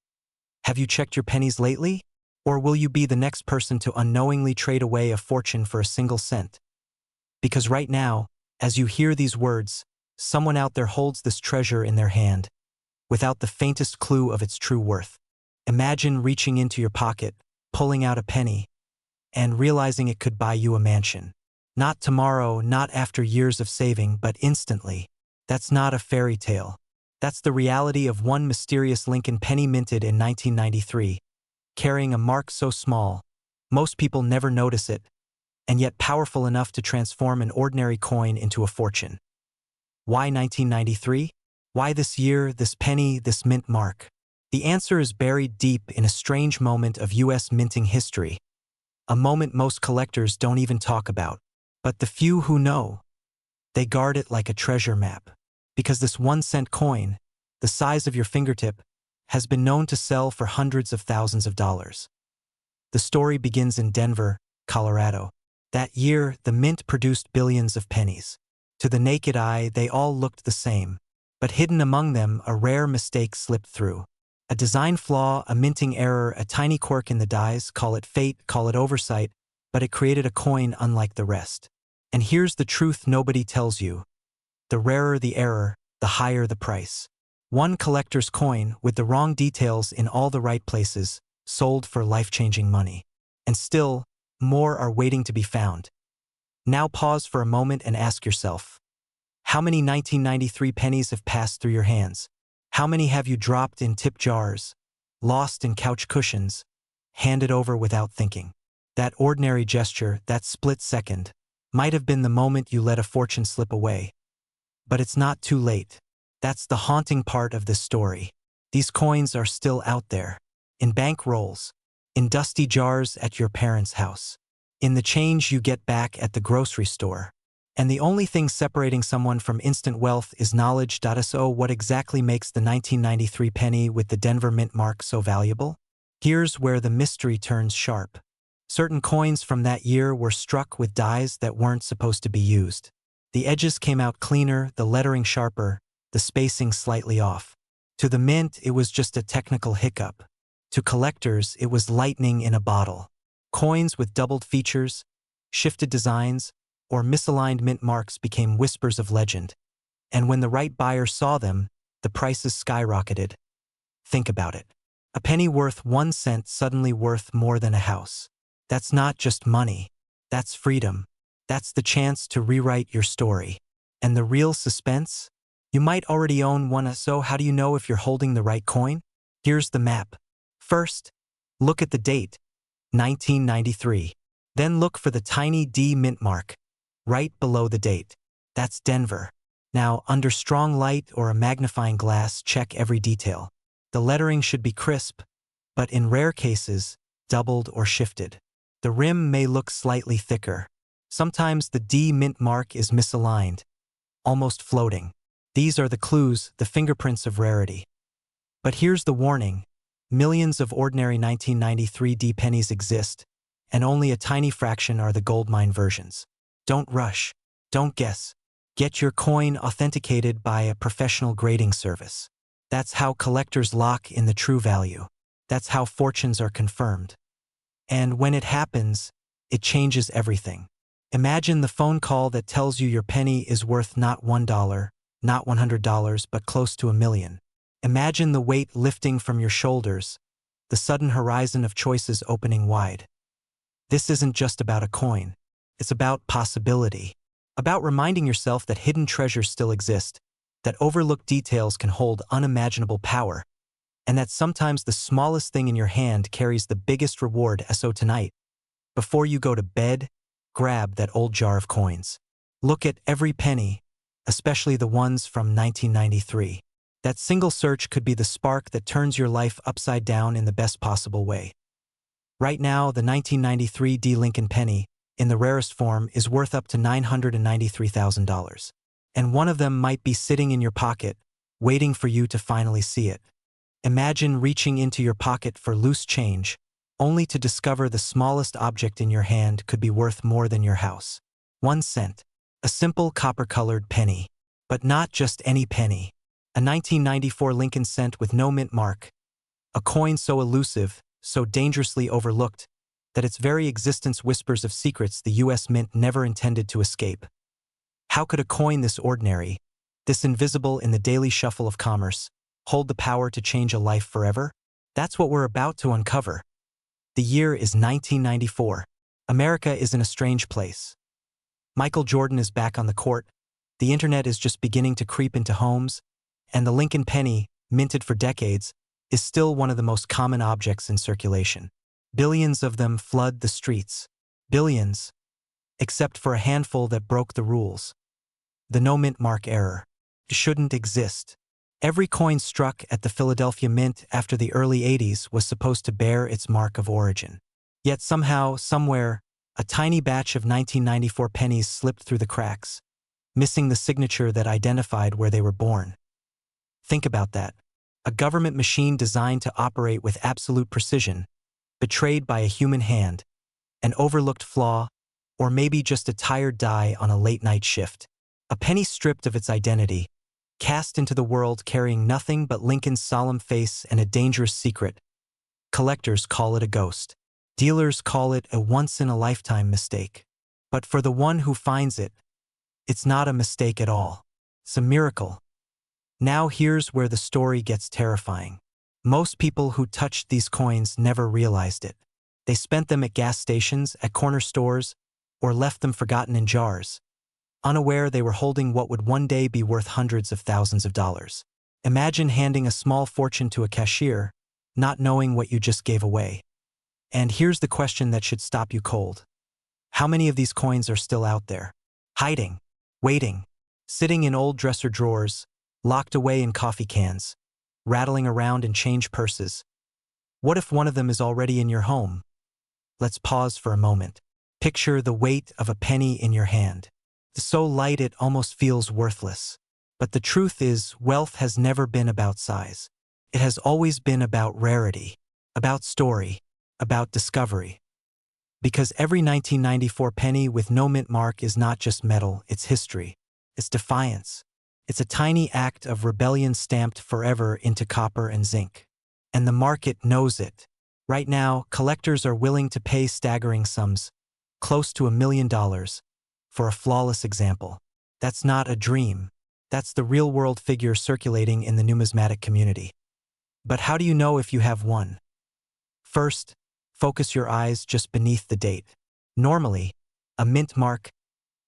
have you checked your pennies lately? Or will you be the next person to unknowingly trade away a fortune for a single cent? Because right now, as you hear these words, someone out there holds this treasure in their hand, without the faintest clue of its true worth. Imagine reaching into your pocket, pulling out a penny, and realizing it could buy you a mansion. Not tomorrow, not after years of saving, but instantly. That's not a fairy tale. That's the reality of one mysterious Lincoln penny minted in 1993, carrying a mark so small, most people never notice it, and yet powerful enough to transform an ordinary coin into a fortune. Why 1993? Why this year, this penny, this mint mark? The answer is buried deep in a strange moment of U.S. minting history, a moment most collectors don't even talk about. But the few who know, they guard it like a treasure map. Because this 1-cent coin, the size of your fingertip, has been known to sell for hundreds of thousands of dollars. The story begins in Denver, Colorado. That year, the mint produced billions of pennies. To the naked eye, they all looked the same. But hidden among them, a rare mistake slipped through. A design flaw, a minting error, a tiny quirk in the dies, call it fate, call it oversight, but it created a coin unlike the rest. And here's the truth nobody tells you. The rarer the error, the higher the price. One collector's coin, with the wrong details in all the right places, sold for life-changing money. And still, more are waiting to be found. Now pause for a moment and ask yourself, how many 1993 pennies have passed through your hands? How many have you dropped in tip jars, lost in couch cushions, handed over without thinking? That ordinary gesture, that split second, might have been the moment you let a fortune slip away. But it's not too late. That's the haunting part of this story. These coins are still out there. In bank rolls, in dusty jars at your parents' house, in the change you get back at the grocery store. And the only thing separating someone from instant wealth is knowledge. So what exactly makes the 1993 penny with the Denver mint mark so valuable? Here's where the mystery turns sharp. Certain coins from that year were struck with dies that weren't supposed to be used. The edges came out cleaner, the lettering sharper, the spacing slightly off. To the mint, it was just a technical hiccup. To collectors, it was lightning in a bottle. Coins with doubled features, shifted designs, or misaligned mint marks became whispers of legend. And when the right buyer saw them, the prices skyrocketed. Think about it. A penny worth 1 cent suddenly worth more than a house. That's not just money. That's freedom. That's the chance to rewrite your story. And the real suspense? You might already own one, so how do you know if you're holding the right coin? Here's the map. First, look at the date, 1993. Then look for the tiny D mint mark, right below the date. That's Denver. Now, under strong light or a magnifying glass, check every detail. The lettering should be crisp, but in rare cases, doubled or shifted. The rim may look slightly thicker. Sometimes the D mint mark is misaligned, almost floating. These are the clues, the fingerprints of rarity. But here's the warning. Millions of ordinary 1993 D pennies exist, and only a tiny fraction are the gold mine versions. Don't rush. Don't guess. Get your coin authenticated by a professional grading service. That's how collectors lock in the true value. That's how fortunes are confirmed. And when it happens, it changes everything. Imagine the phone call that tells you your penny is worth not $1, not $100, but close to $1 million. Imagine the weight lifting from your shoulders, the sudden horizon of choices opening wide. This isn't just about a coin. It's about possibility. About reminding yourself that hidden treasures still exist, that overlooked details can hold unimaginable power, and that sometimes the smallest thing in your hand carries the biggest reward. So tonight, before you go to bed, grab that old jar of coins. Look at every penny, especially the ones from 1993. That single search could be the spark that turns your life upside down in the best possible way. Right now, the 1993 D Lincoln penny, in the rarest form, is worth up to $993,000. And one of them might be sitting in your pocket, waiting for you to finally see it. Imagine reaching into your pocket for loose change, only to discover the smallest object in your hand could be worth more than your house. 1 cent. A simple copper-colored penny. But not just any penny. A 1994 Lincoln cent with no mint mark. A coin so elusive, so dangerously overlooked, that its very existence whispers of secrets the U.S. Mint never intended to escape. How could a coin this ordinary, this invisible in the daily shuffle of commerce, hold the power to change a life forever? That's what we're about to uncover. The year is 1994. America is in a strange place. Michael Jordan is back on the court, the internet is just beginning to creep into homes, and the Lincoln penny, minted for decades, is still one of the most common objects in circulation. Billions of them flood the streets. Billions, except for a handful that broke the rules. The no mint mark error. It shouldn't exist. Every coin struck at the Philadelphia Mint after the early 80s was supposed to bear its mark of origin. Yet somehow, somewhere, a tiny batch of 1994 pennies slipped through the cracks, missing the signature that identified where they were born. Think about that. A government machine designed to operate with absolute precision, betrayed by a human hand, an overlooked flaw, or maybe just a tired die on a late-night shift. A penny stripped of its identity, cast into the world carrying nothing but Lincoln's solemn face and a dangerous secret. Collectors call it a ghost. Dealers call it a once-in-a-lifetime mistake. But for the one who finds it, it's not a mistake at all. It's a miracle. Now here's where the story gets terrifying. Most people who touched these coins never realized it. They spent them at gas stations, at corner stores, or left them forgotten in jars, unaware they were holding what would one day be worth hundreds of thousands of dollars. Imagine handing a small fortune to a cashier, not knowing what you just gave away. And here's the question that should stop you cold. How many of these coins are still out there? Hiding, waiting, sitting in old dresser drawers, locked away in coffee cans, rattling around in change purses. What if one of them is already in your home? Let's pause for a moment. Picture the weight of a penny in your hand. So light it almost feels worthless. But the truth is, wealth has never been about size. It has always been about rarity, about story, about discovery. Because every 1994 penny with no mint mark is not just metal, it's history. It's defiance. It's a tiny act of rebellion stamped forever into copper and zinc. And the market knows it. Right now, collectors are willing to pay staggering sums, close to $1 million, for a flawless example. That's not a dream. That's the real-world figure circulating in the numismatic community. But how do you know if you have one? First, focus your eyes just beneath the date. Normally, a mint mark,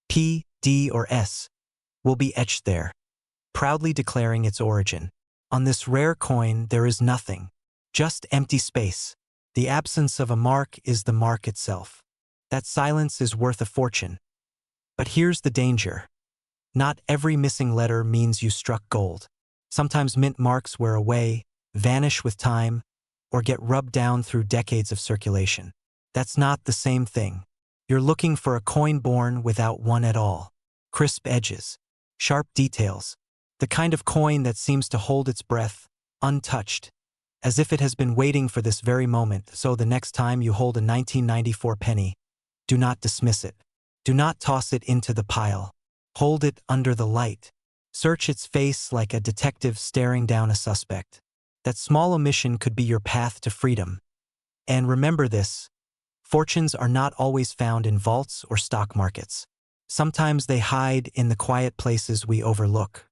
P, D, or S, will be etched there, proudly declaring its origin. On this rare coin, there is nothing, just empty space. The absence of a mark is the mark itself. That silence is worth a fortune. But here's the danger. Not every missing letter means you struck gold. Sometimes mint marks wear away, vanish with time, or get rubbed down through decades of circulation. That's not the same thing. You're looking for a coin born without one at all. Crisp edges, sharp details, the kind of coin that seems to hold its breath, untouched, as if it has been waiting for this very moment. So the next time you hold a 1994 penny, do not dismiss it. Do not toss it into the pile. Hold it under the light. Search its face like a detective staring down a suspect. That small omission could be your path to freedom. And remember this: fortunes are not always found in vaults or stock markets. Sometimes they hide in the quiet places we overlook,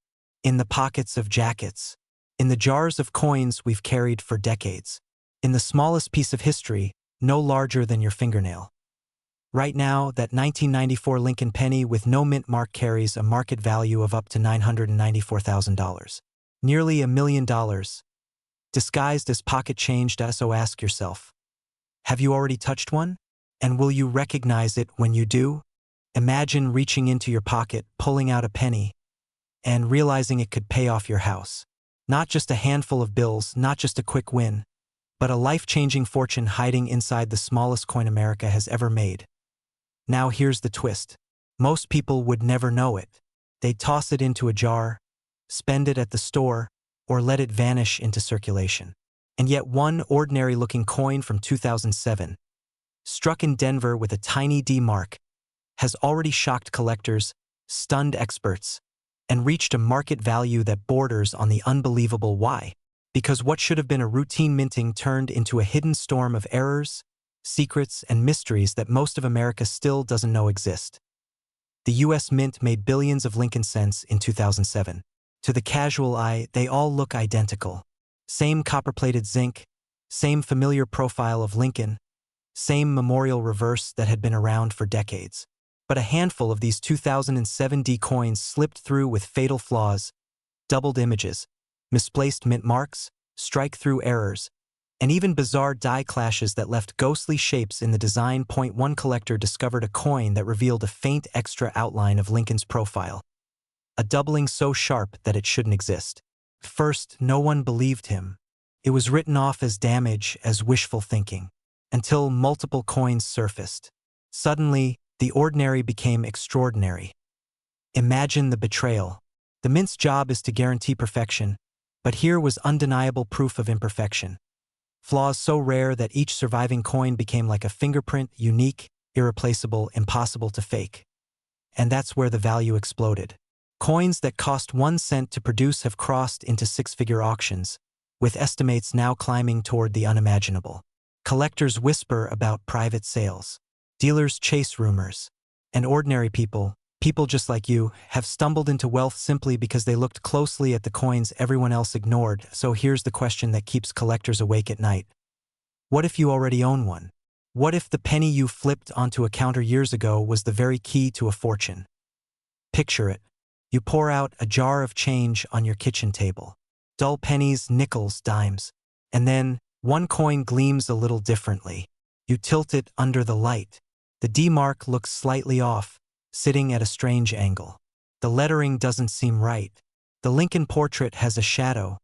in the pockets of jackets, in the jars of coins we've carried for decades, in the smallest piece of history, no larger than your fingernail. Right now, that 1994 Lincoln penny with no mint mark carries a market value of up to $994,000. Nearly $1 million. Disguised as pocket change. So ask yourself, have you already touched one? And will you recognize it when you do? Imagine reaching into your pocket, pulling out a penny, and realizing it could pay off your house. Not just a handful of bills, not just a quick win, but a life-changing fortune hiding inside the smallest coin America has ever made. Now here's the twist. Most people would never know it. They'd toss it into a jar, spend it at the store, or let it vanish into circulation. And yet one ordinary-looking coin from 2007, struck in Denver with a tiny D mark, has already shocked collectors, stunned experts, and reached a market value that borders on the unbelievable. Why? Because what should have been a routine minting turned into a hidden storm of errors, secrets, and mysteries that most of America still doesn't know exist. The U.S. Mint made billions of Lincoln cents in 2007. To the casual eye, they all look identical. Same copper-plated zinc, same familiar profile of Lincoln, same memorial reverse that had been around for decades. But a handful of these 2007 D coins slipped through with fatal flaws, doubled images, misplaced mint marks, strike-through errors, and even bizarre die clashes that left ghostly shapes in the design. One collector discovered a coin that revealed a faint extra outline of Lincoln's profile, a doubling so sharp that it shouldn't exist. First, no one believed him. It was written off as damage, as wishful thinking, until multiple coins surfaced. Suddenly, the ordinary became extraordinary. Imagine the betrayal. The Mint's job is to guarantee perfection, but here was undeniable proof of imperfection. Flaws so rare that each surviving coin became like a fingerprint, unique, irreplaceable, impossible to fake. And that's where the value exploded. Coins that cost 1 cent to produce have crossed into six-figure auctions, with estimates now climbing toward the unimaginable. Collectors whisper about private sales. Dealers chase rumors. And ordinary people, people just like you, have stumbled into wealth simply because they looked closely at the coins everyone else ignored. So here's the question that keeps collectors awake at night. What if you already own one? What if the penny you flipped onto a counter years ago was the very key to a fortune? Picture it. You pour out a jar of change on your kitchen table. Dull pennies, nickels, dimes. And then, one coin gleams a little differently. You tilt it under the light. The D mark looks slightly off, sitting at a strange angle. The lettering doesn't seem right. The Lincoln portrait has a shadow,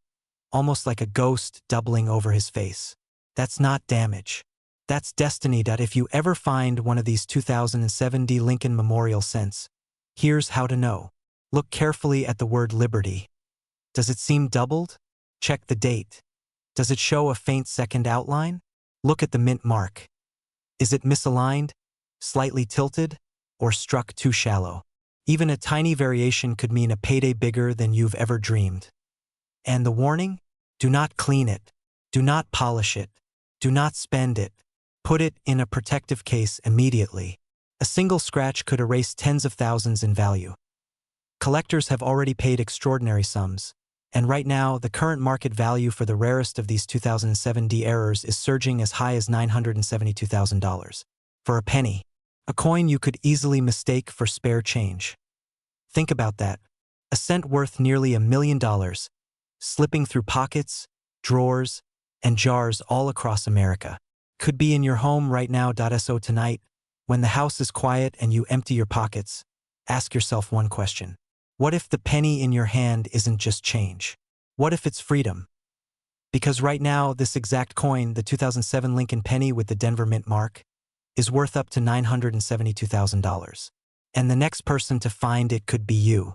almost like a ghost doubling over his face. That's not damage. That's destiny. If you ever find one of these 2007 D Lincoln memorial cents, here's how to know. Look carefully at the word liberty. Does it seem doubled? Check the date. Does it show a faint second outline? Look at the mint mark. Is it misaligned, slightly tilted, or struck too shallow? Even a tiny variation could mean a payday bigger than you've ever dreamed. And the warning? Do not clean it. Do not polish it. Do not spend it. Put it in a protective case immediately. A single scratch could erase tens of thousands in value. Collectors have already paid extraordinary sums, and right now the current market value for the rarest of these 2007 D errors is surging as high as $972,000. For a penny, a coin you could easily mistake for spare change. Think about that. A cent worth nearly $1 million, slipping through pockets, drawers, and jars all across America. Could be in your home right now. So tonight, when the house is quiet and you empty your pockets, ask yourself one question. What if the penny in your hand isn't just change? What if it's freedom? Because right now, this exact coin, the 2007 Lincoln penny with the Denver Mint mark, is worth up to $972,000. And the next person to find it could be you.